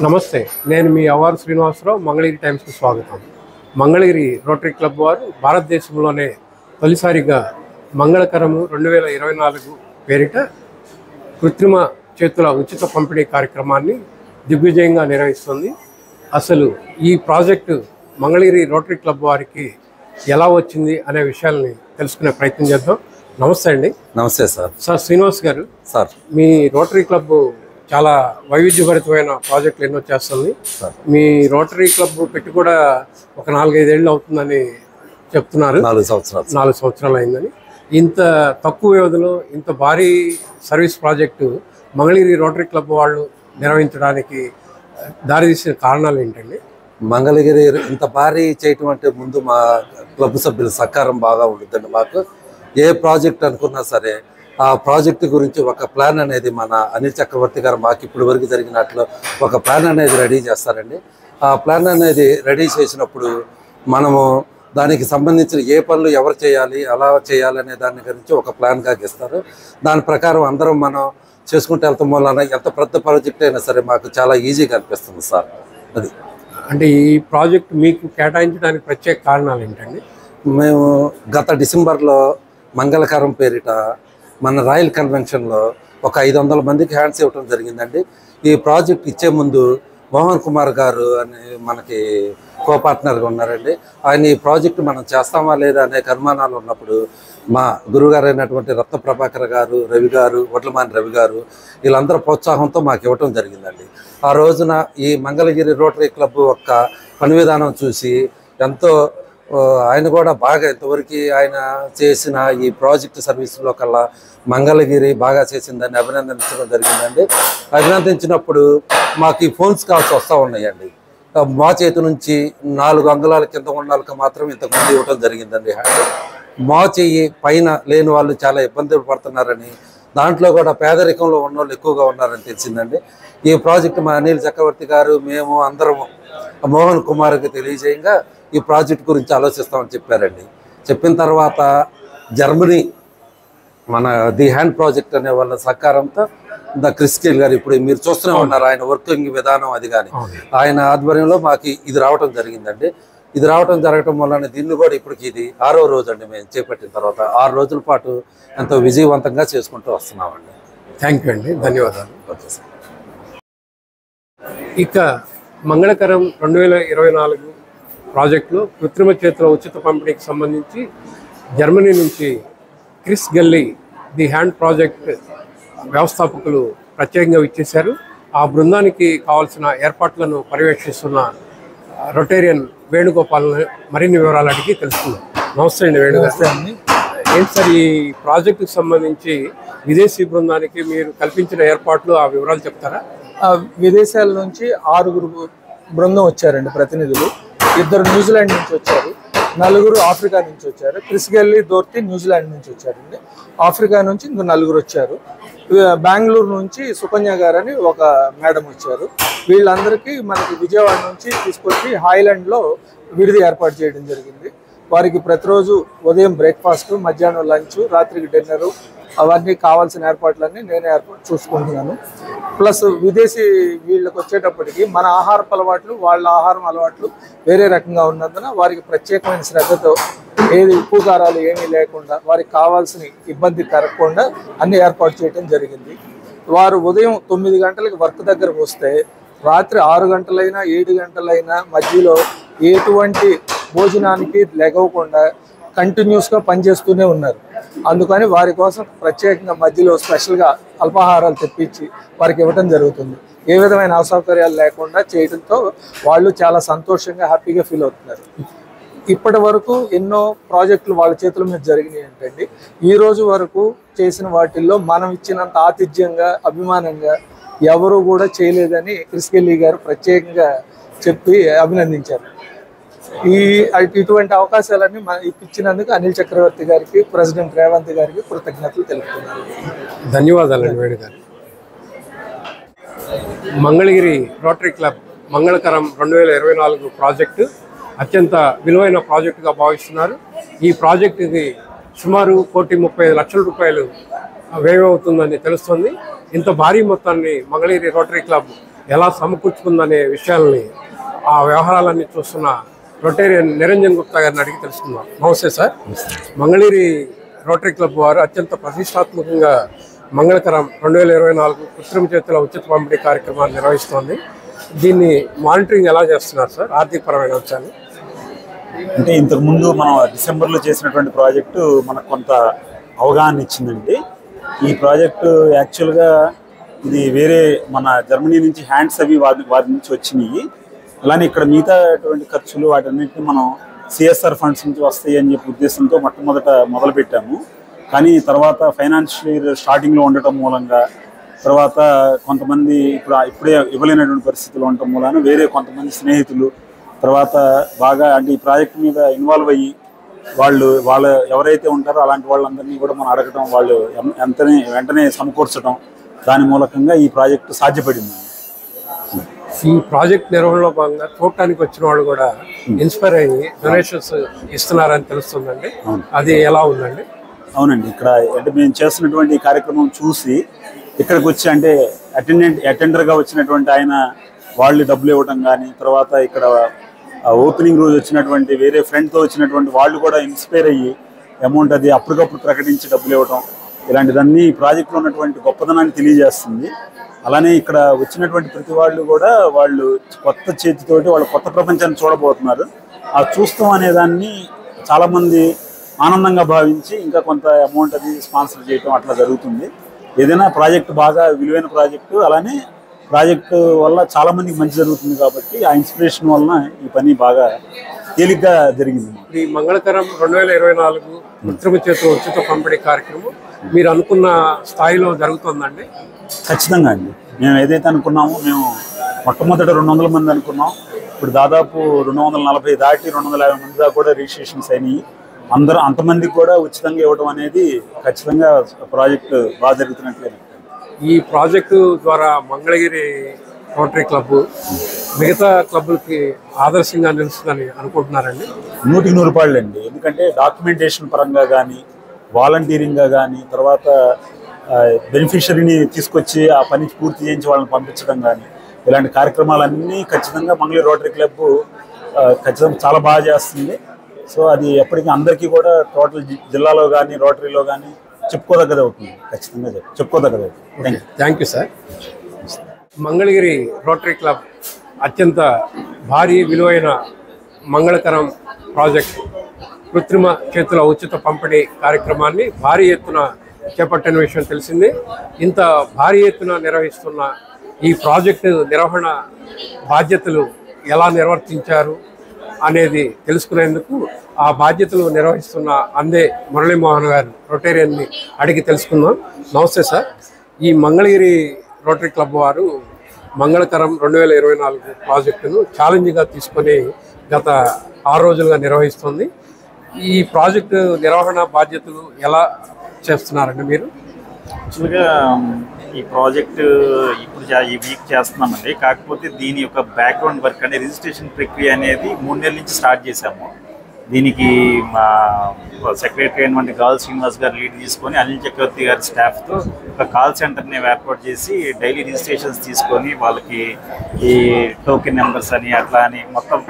నమస్తే, నేను మీ అవారు శ్రీనివాసరావు. మంగళగిరి టైమ్స్కి స్వాగతం. మంగళగిరి రోటరీ క్లబ్ వారు భారతదేశంలోనే తొలిసారిగా మంగళకరము 2024 పేరిట కృత్రిమ చేతుల ఉచిత పంపిణీ కార్యక్రమాన్ని దిగ్విజయంగా నిర్వహిస్తుంది. అసలు ఈ ప్రాజెక్టు మంగళగిరి రోటరీ క్లబ్ వారికి ఎలా వచ్చింది అనే విషయాల్ని తెలుసుకునే ప్రయత్నం చేద్దాం. నమస్తే అండి. నమస్తే సార్. శ్రీనివాస్ గారు, సార్ మీ రోటరీ క్లబ్ చాలా వైవిధ్యభరితమైన ప్రాజెక్టులు ఎన్నో చేస్తుంది. మీ రోటరీ క్లబ్ పెట్టి కూడా ఒక 4-5 ఏళ్ళు అవుతుందని చెప్తున్నారు. 4 సంవత్సరాలు అయిందని. ఇంత తక్కువ వ్యవధిలో ఇంత భారీ service project Mangalagiri rotary club వాళ్ళు నిర్వహించడానికి దారితీసిన కారణాలు ఏంటండి? మంగళగిరి ఇంత భారీ చేయటం అంటే ముందు మా క్లబ్ సభ్యుల సహకారం బాగా ఉంటుందండి. మాకు ఏ ప్రాజెక్ట్ అనుకున్నా సరే ఆ ప్రాజెక్టు గురించి ఒక ప్లాన్ అనేది మన అనిల్ చక్రవర్తి గారు మాకు ఇప్పటి వరకు జరిగినట్లు ఒక ప్లాన్ అనేది రెడీ చేస్తారండి. ఆ ప్లాన్ అనేది రెడీ చేసినప్పుడు మనము దానికి సంబంధించిన ఏ పనులు ఎవరు చేయాలి, అలా చేయాలనే దాని గురించి ఒక ప్లాన్గా ఇస్తారు. దాని ప్రకారం అందరం మనం చేసుకుంటూ వెళ్తాం వలన ఎంత పెద్ద ప్రాజెక్ట్ అయినా సరే మాకు చాలా ఈజీగా అనిపిస్తుంది సార్. అది అంటే ఈ ప్రాజెక్ట్ మీకు కేటాయించడానికి ప్రత్యేక కారణాలు ఏంటండి? మేము గత డిసెంబర్లో మంగళకరం పేరిట మన రాయల్ కన్వెన్షన్లో ఒక 500 మందికి హ్యాండ్స్ ఇవ్వడం జరిగిందండి. ఈ ప్రాజెక్ట్ ఇచ్చే ముందు మోహన్ కుమార్ గారు అని మనకి కో పార్ట్నర్గా ఉన్నారండి. ఆయన ఈ ప్రాజెక్టు మనం చేస్తామా లేదా అనే అనుమానాలు ఉన్నప్పుడు మా గురువుగారు అయినటువంటి రత్న ప్రభాకర్ గారు, రవి గారు, వడ్లమాని రవి గారు వీళ్ళందరూ ప్రోత్సాహంతో మాకు ఇవ్వటం జరిగిందండి. ఆ రోజున ఈ మంగళగిరి రోటరీ క్లబ్ యొక్క పని విధానం చూసి ఎంతో ఆయన కూడా బాగా ఇంతవరకు ఆయన చేసిన ఈ ప్రాజెక్ట్ సర్వీస్లో కల్లా మంగళగిరి బాగా చేసిందని అభినందించడం జరిగిందండి. అభినందించినప్పుడు మాకు ఈ ఫోన్స్ కాల్స్ వస్తూ ఉన్నాయండి. మా చేతి నుంచి 4 అంగుళాల కింద ఉన్న వాళ్ళకి మాత్రం ఇంతకుముందు ఇవ్వడం జరిగిందండి. మా చెయ్యి పైన లేని వాళ్ళు చాలా ఇబ్బందులు పడుతున్నారని, దాంట్లో కూడా పేదరికంలో ఉన్న వాళ్ళు ఎక్కువగా ఉన్నారని తెలిసిందండి. ఈ ప్రాజెక్టు మా అనిల్ చక్రవర్తి గారు మేము అందరము మోహన్ కుమార్కి తెలియజేయంగా ఈ ప్రాజెక్ట్ గురించి ఆలోచిస్తామని చెప్పారండి. చెప్పిన తర్వాత జర్మనీ మన ది హ్యాండ్ ప్రాజెక్ట్ అనే వాళ్ళ సహకారంతో క్రిస్కేల్ గారు ఇప్పుడు మీరు చూస్తూనే ఉన్నారు ఆయన వర్కింగ్ విధానం అది కానీ ఆయన ఆధ్వర్యంలో మాకు ఇది రావటం జరిగిందండి. ఇది రావటం జరగటం వలన దీన్ని కూడా ఇప్పటికి ఇది 6వ రోజు అండి. మేము చేపట్టిన తర్వాత 6 రోజుల పాటు ఎంతో విజయవంతంగా చేసుకుంటూ వస్తున్నామండి. థ్యాంక్ యూ అండి, ధన్యవాదాలు. Okay sir. ఇక మంగళకరం 2024 ప్రాజెక్టులో కృత్రిమ చేతుల ఉచిత పంపిణీకి సంబంధించి జర్మనీ నుంచి క్రిస్ గల్లీ ది హ్యాండ్ ప్రాజెక్ట్ వ్యవస్థాపకులు ప్రత్యేకంగా ఇచ్చేశారు. ఆ బృందానికి కావాల్సిన ఏర్పాట్లను పర్యవేక్షిస్తున్న రొటేరియన్ వేణుగోపాల్ మరిన్ని వివరాలు అడిగి తెలుసుకుందాం. నమస్తే అండి వేణుగోపాల్. ఏంటి సార్ ఈ ప్రాజెక్టుకు సంబంధించి విదేశీ బృందానికి మీరు కల్పించిన ఏర్పాట్లు, ఆ వివరాలు చెప్తారా? విదేశాల నుంచి 6 బృందం వచ్చారండి ప్రతినిధులు. 2 న్యూజిలాండ్ నుంచి వచ్చారు, 4 ఆఫ్రికా నుంచి వచ్చారు. క్రిస్ గల్లీ దోర్తి న్యూజిలాండ్ నుంచి వచ్చారండి. ఆఫ్రికా నుంచి ఇంకో 4 వచ్చారు. బెంగళూరు నుంచి సుకన్య గారు అని ఒక మేడం వచ్చారు. వీళ్ళందరికీ మనకి విజయవాడ నుంచి తీసుకొచ్చి హాయిలాండ్లో విడిది ఏర్పాటు చేయడం జరిగింది. వారికి ప్రతిరోజు ఉదయం బ్రేక్ఫాస్ట్, మధ్యాహ్నం లంచ్, రాత్రికి డిన్నరు అవన్నీ కావాల్సిన ఏర్పాట్లన్నీ నేనే ఏర్పాటు చూసుకుంటున్నాను. ప్లస్ విదేశీ వీళ్ళకి వచ్చేటప్పటికి మన ఆహారపు అలవాట్లు, వాళ్ళ ఆహారం అలవాట్లు వేరే రకంగా ఉన్నందున వారికి ప్రత్యేకమైన శ్రద్ధతో ఏది ఉప్పు కారాలు ఏమీ లేకుండా వారికి కావాల్సిన ఇబ్బంది కలగకుండా అన్ని ఏర్పాటు చేయడం జరిగింది. వారు ఉదయం 9 గంటలకి వర్క్ దగ్గరకు వస్తే రాత్రి 6 గంటలైనా 7 గంటలైనా మధ్యలో ఎటువంటి భోజనానికి లెగవకుండా కంటిన్యూస్గా పనిచేస్తూనే ఉన్నారు. అందుకని వారి కోసం ప్రత్యేకంగా మధ్యలో స్పెషల్గా అల్పాహారాలు తెప్పించి వారికి ఇవ్వటం జరుగుతుంది. ఏ విధమైన అసౌకర్యాలు లేకుండా చేయడంతో వాళ్ళు చాలా సంతోషంగా హ్యాపీగా ఫీల్ అవుతున్నారు. ఇప్పటి వరకు ఎన్నో ప్రాజెక్టులు వాళ్ళ చేతుల మీద జరిగినాయి ఏంటండి. ఈ రోజు వరకు చేసిన వాటిల్లో మనం ఇచ్చినంత ఆతిథ్యంగా, అభిమానంగా ఎవరు కూడా చేయలేదని క్రిస్ గల్లీ గారు ప్రత్యేకంగా చెప్పి అభినందించారు. ఇటువంటి అవకాశాలన్నీ ఇప్పించినందుకు అనిల్ చక్రవర్తి గారికి, ప్రెసిడెంట్ రేవంత్ గారికి కృతజ్ఞతలు తెలుపుతున్నారు. ధన్యవాదాలండి వేణు గారు. మంగళగిరి రోటరీ క్లబ్ మంగళకరం 2024 ప్రాజెక్టు అత్యంత విలువైన ప్రాజెక్టుగా భావిస్తున్నారు. ఈ ప్రాజెక్టుకి సుమారు 1,35,00,000 రూపాయలు వ్యయం అవుతుందని తెలుస్తుంది. ఇంత భారీ మొత్తాన్ని మంగళగిరి రోటరీ క్లబ్ ఎలా సమకూర్చుకుందనే విషయాల్ని, ఆ వ్యవహారాలన్నీ చూస్తున్న రొటేరియన్ నిరంజన్ గుప్తా గారిని అడిగి తెలుసుకుందాం. నమస్తే సార్. మంగళగిరి రోటరీ క్లబ్ వారు అత్యంత ప్రతిష్టాత్మకంగా మంగళకరం 2024 కృత్రిమ చేతుల ఉచిత పంపిణీ కార్యక్రమాన్ని నిర్వహిస్తోంది. దీన్ని మానిటరింగ్ ఎలా చేస్తున్నారు సార్? ఆర్థికపరమైన అంశాలు అంటే ఇంతకుముందు మనం డిసెంబర్లో చేసినటువంటి ప్రాజెక్టు మనకు కొంత అవగాహన ఇచ్చిందండి. ఈ ప్రాజెక్టు యాక్చువల్గా ఇది వేరే మన జర్మనీ నుంచి హ్యాండ్స్ అవి వారి నుంచి వచ్చినాయి. అలానే ఇక్కడ మిగతాటువంటి ఖర్చులు వాటన్నిటిని మనం సిఎస్ఆర్ ఫండ్స్ నుంచి వస్తాయి అని చెప్పి ఉద్దేశంతో మొట్టమొదట మొదలుపెట్టాము. కానీ తర్వాత ఫైనాన్షియల్ ఇయర్ స్టార్టింగ్లో ఉండటం మూలంగా, తర్వాత కొంతమంది ఇప్పుడే ఇవ్వలేనటువంటి పరిస్థితులు ఉండటం మూలాన వేరే కొంతమంది స్నేహితులు తర్వాత బాగా అంటే ఈ ప్రాజెక్ట్ మీద ఇన్వాల్వ్ అయ్యి వాళ్ళ ఎవరైతే ఉంటారో అలాంటి వాళ్ళందరినీ కూడా మనం అడగటం, వాళ్ళు వెంటనే సమకూర్చడం, దాని మూలకంగా ఈ ప్రాజెక్టు సాధ్యపడింది. ఈ ప్రాజెక్ట్ నిర్వహణలో భాగంగా చూడటానికి వచ్చిన వాళ్ళు కూడా ఇన్స్పైర్ అయ్యి డొనేషన్స్ ఇస్తున్నారని తెలుస్తుందండి. అది ఎలా ఉందండి? అవునండి, ఇక్కడ అంటే మేము చేస్తున్నటువంటి కార్యక్రమం చూసి ఇక్కడికి వచ్చి అంటే అటెండర్గా వచ్చినటువంటి ఆయన వాళ్ళు డబ్బులు ఇవ్వడం కానీ, తర్వాత ఇక్కడ ఓపెనింగ్ రోజు వచ్చినటువంటి వేరే ఫ్రెండ్తో వచ్చినటువంటి వాళ్ళు కూడా ఇన్స్పైర్ అయ్యి అమౌంట్ అది అప్పటికప్పుడు ప్రకటించి డబ్బులు ఇవ్వడం, ఇలాంటిదన్నీ ప్రాజెక్టులో ఉన్నటువంటి గొప్పదనాన్ని తెలియజేస్తుంది. అలానే ఇక్కడ వచ్చినటువంటి ప్రతి వాళ్ళు కూడా వాళ్ళు కొత్త చేతితోటి వాళ్ళు కొత్త ప్రపంచాన్ని చూడబోతున్నారు. ఆ చూస్తాం అనేదాన్ని చాలామంది ఆనందంగా భావించి ఇంకా కొంత అమౌంట్ అది స్పాన్సర్ చేయడం అట్లా జరుగుతుంది. ఏదైనా ప్రాజెక్టు బాగా విలువైన ప్రాజెక్టు, అలానే ప్రాజెక్టు వల్ల చాలామందికి మంచి జరుగుతుంది కాబట్టి ఆ ఇన్స్పిరేషన్ వలన ఈ పని బాగా తేలిగ్గా జరిగింది. ఈ మంగళకరం 2024 కృత్రిమ చేతుల ఉచిత పంపిణీ కార్యక్రమం మీరు అనుకున్న స్థాయిలో జరుగుతుందండి? ఖచ్చితంగా అండి. మేము ఏదైతే అనుకున్నామో, మేము మొట్టమొదట 200 మంది అనుకున్నాం. ఇప్పుడు దాదాపు 240 దాటి 250 మంది దాకా కూడా రిజిస్ట్రేషన్స్ అయినాయి. అంతమందికి కూడా ఉచితంగా ఇవ్వడం అనేది ఖచ్చితంగా ప్రాజెక్టు బాగా జరుగుతున్నట్లే. ఈ ప్రాజెక్టు ద్వారా మంగళగిరి రోటరీ క్లబ్ మిగతా క్లబ్బులకి ఆదర్శంగా నిలుస్తుందని అనుకుంటున్నారండి? 100కి 100 అండి. ఎందుకంటే డాక్యుమెంటేషన్ పరంగా కానీ, వాలంటీరింగ్గా కానీ, తర్వాత బెనిఫిషరీని తీసుకొచ్చి ఆ పని పూర్తి చేయించి వాళ్ళని పంపించడం కానీ, ఇలాంటి కార్యక్రమాలన్నీ ఖచ్చితంగా మంగళగిరి రోటరీ క్లబ్ ఖచ్చితంగా చాలా బాగా చేస్తుంది. సో అది ఎప్పటికీ అందరికీ కూడా టోటల్ జిల్లాలో కానీ రోటరీలో కానీ చెప్పుకోదగ్గది అవుతుంది. ఖచ్చితంగా చెప్పుకోదగ్గది అవుతుంది. Thank you sir. Mangalagiri rotary club అత్యంత భారీ విలువైన మంగళకరం ప్రాజెక్ట్ కృత్రిమ చేతుల ఉచిత పంపిణీ కార్యక్రమాన్ని భారీ ఎత్తున చేపట్టిన విషయం తెలిసిందే. ఇంత భారీ ఎత్తున నిర్వహిస్తున్న ఈ ప్రాజెక్టు నిర్వహణ బాధ్యతలు ఎలా నిర్వర్తించారు అనేది తెలుసుకునేందుకు ఆ బాధ్యతలు నిర్వహిస్తున్న అందే మురళీమోహన్ గారు రొటేరియన్ని అడిగి తెలుసుకుందాం. నమస్తే సార్. ఈ మంగళగిరి రోటరీ క్లబ్ వారు మంగళకరం 2024 ప్రాజెక్టును ఛాలెంజ్గా తీసుకొని గత 6 రోజులుగా నిర్వహిస్తుంది. ఈ ప్రాజెక్టు నిర్వహణ బాధ్యతలు ఎలా చేస్తున్నారండి మీరు? యాక్చువల్గా ఈ ప్రాజెక్టు ఇప్పుడు ఈ వీక్ చేస్తున్నామండి. కాకపోతే దీని యొక్క బ్యాక్గ్రౌండ్ వర్క్ అంటే రిజిస్ట్రేషన్ ప్రక్రియ అనేది 3 నెలల నుంచి స్టార్ట్ చేశాము. దీనికి మా సెక్రటరీ అయినటువంటి గాల్ శ్రీనివాస్ గారు లీడ్ తీసుకొని అనిల్ చక్రవర్తి గారి స్టాఫ్తో ఒక కాల్ సెంటర్ని ఏర్పాటు చేసి డైలీ రిజిస్ట్రేషన్స్ తీసుకొని వాళ్ళకి ఈ టోకెన్ నెంబర్స్ అని అట్లా అని మొత్తం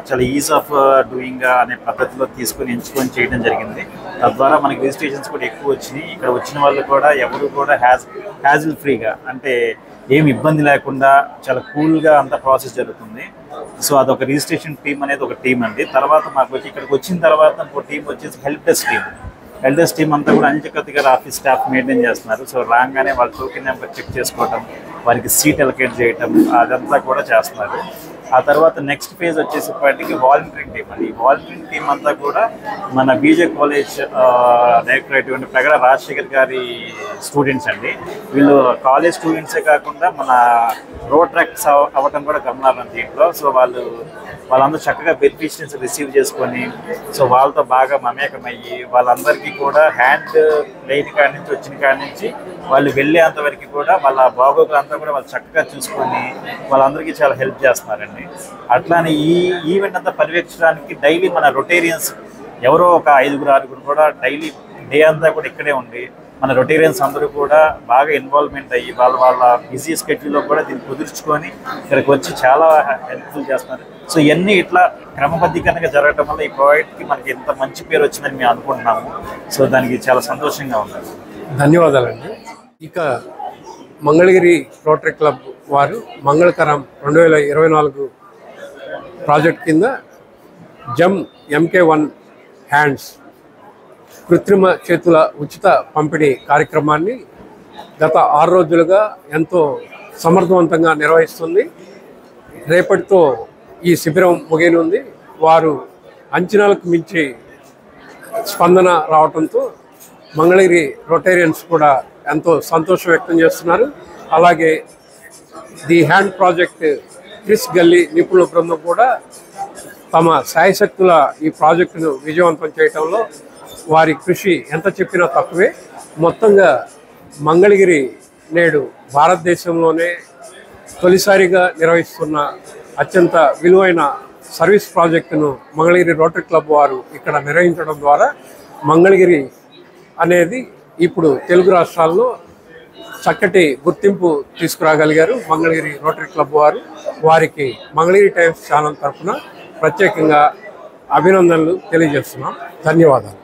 చాలా ఈజ్ ఆఫ్ డూయింగ్ అనే పద్ధతిలో తీసుకొని ఎంచుకొని చేయడం జరిగింది. తద్వారా మనకి రిజిస్ట్రేషన్స్ కూడా ఎక్కువ వచ్చినాయి. ఇక్కడ వచ్చిన వాళ్ళు కూడా ఎవరు కూడా హ్యాజిల్ ఫ్రీగా అంటే ఏమి ఇబ్బంది లేకుండా చాలా కూల్గా అంత ప్రాసెస్ జరుగుతుంది. సో అదొక రిజిస్ట్రేషన్ టీమ్ అనేది ఒక టీం అండి. తర్వాత మాకు వచ్చి ఇక్కడికి వచ్చిన తర్వాత ఇంకో టీం వచ్చేసి హెల్ప్ డెస్క్ టీం అంతా కూడా అనిల్ చక్రవర్తి గారు ఆఫీస్ స్టాఫ్ మెయింటైన్ చేస్తున్నారు. సో రాగానే వాళ్ళ టోకెన్ నెంబర్ చెక్ చేసుకోవటం, వారికి సీట్ అలొకేట్ చేయటం అదంతా కూడా చేస్తున్నారు. ఆ తర్వాత నెక్స్ట్ ఫేజ్ వచ్చేసేపటికి వాలంటీరింగ్ టీం అండి. ఈ వాలంటీరింగ్ టీం అంతా కూడా మన బీజే కాలేజ్ డైరెక్టర్ అటువంటి ప్రగడ రాజశేఖర్ గారి స్టూడెంట్స్ అండి. వీళ్ళు కాలేజ్ స్టూడెంట్సే కాకుండా మన రోడ్ ట్రాక్స్ అవ్వటం కూడా గమనాలను దీంట్లో. సో వాళ్ళందరూ చక్కగా బెనిఫిషియరీస్ రిసీవ్ చేసుకొని సో వాళ్ళతో బాగా మమేకమయ్యి వాళ్ళందరికీ కూడా హ్యాండ్ లేని కాడి నుంచి వచ్చిన కాడి నుంచి వాళ్ళు వెళ్ళేంతవరకు కూడా వాళ్ళ బాగోగులంతా కూడా వాళ్ళు చక్కగా చూసుకొని వాళ్ళందరికీ చాలా హెల్ప్ చేస్తున్నారండి. అట్లానే ఈ ఈవెంట్ అంతా పర్యవేక్షించడానికి డైలీ మన రొటేరియన్స్ ఎవరో ఒక 5-6 కూడా డైలీ డే అంతా కూడా ఇక్కడే ఉండి మన రొటేరియన్స్ అందరూ కూడా బాగా ఇన్వాల్వ్మెంట్ అయ్యి వాళ్ళ బిజీ స్కెడ్యూల్లో కూడా దీన్ని కుదుర్చుకొని ఇక్కడికి వచ్చి చాలా హెల్ప్ఫుల్ చేస్తున్నారు. సో ఇవన్నీ ఇట్లా క్రమబద్ధీకరణగా జరగడం వల్ల ఈ ప్రాజెక్ట్కి మనకి ఎంత మంచి పేరు వచ్చిందని మేము అనుకుంటున్నాము. సో దానికి చాలా సంతోషంగా ఉంది. ధన్యవాదాలండి. ఇక మంగళగిరి రోటరీ క్లబ్ వారు మంగళకరం 2024 ప్రాజెక్ట్ కింద జమ్ MK1 హ్యాండ్స్ కృత్రిమ చేతుల ఉచిత పంపిణీ కార్యక్రమాన్ని గత 6 రోజులుగా ఎంతో సమర్థవంతంగా నిర్వహిస్తుంది. రేపటితో ఈ శిబిరం ముగియనుంది. వారు అంచనాలకు మించి స్పందన రావడంతో మంగళగిరి రొటేరియన్స్ కూడా ఎంతో సంతోషం వ్యక్తం చేస్తున్నారు. అలాగే ది హ్యాండ్ ప్రాజెక్ట్ క్రిస్ గల్లీ నిపుణుల బృందం కూడా తమ శాయశక్తుల ఈ ప్రాజెక్టును విజయవంతం చేయడంలో వారి కృషి ఎంత చెప్పినా తక్కువే. మొత్తంగా మంగళగిరి నేడు భారతదేశంలోనే తొలిసారిగా నిర్వహిస్తున్న అత్యంత విలువైన సర్వీస్ ప్రాజెక్టును మంగళగిరి రోటరీ క్లబ్ వారు ఇక్కడ నిర్వహించడం ద్వారా మంగళగిరి అనేది ఇప్పుడు తెలుగు రాష్ట్రాల్లో చక్కటి గుర్తింపు తీసుకురాగలిగారు మంగళగిరి రోటరీ క్లబ్ వారు. వారికి మంగళగిరి టైమ్స్ ఛానల్ తరఫున ప్రత్యేకంగా అభినందనలు తెలియజేస్తున్నాం. ధన్యవాదాలు.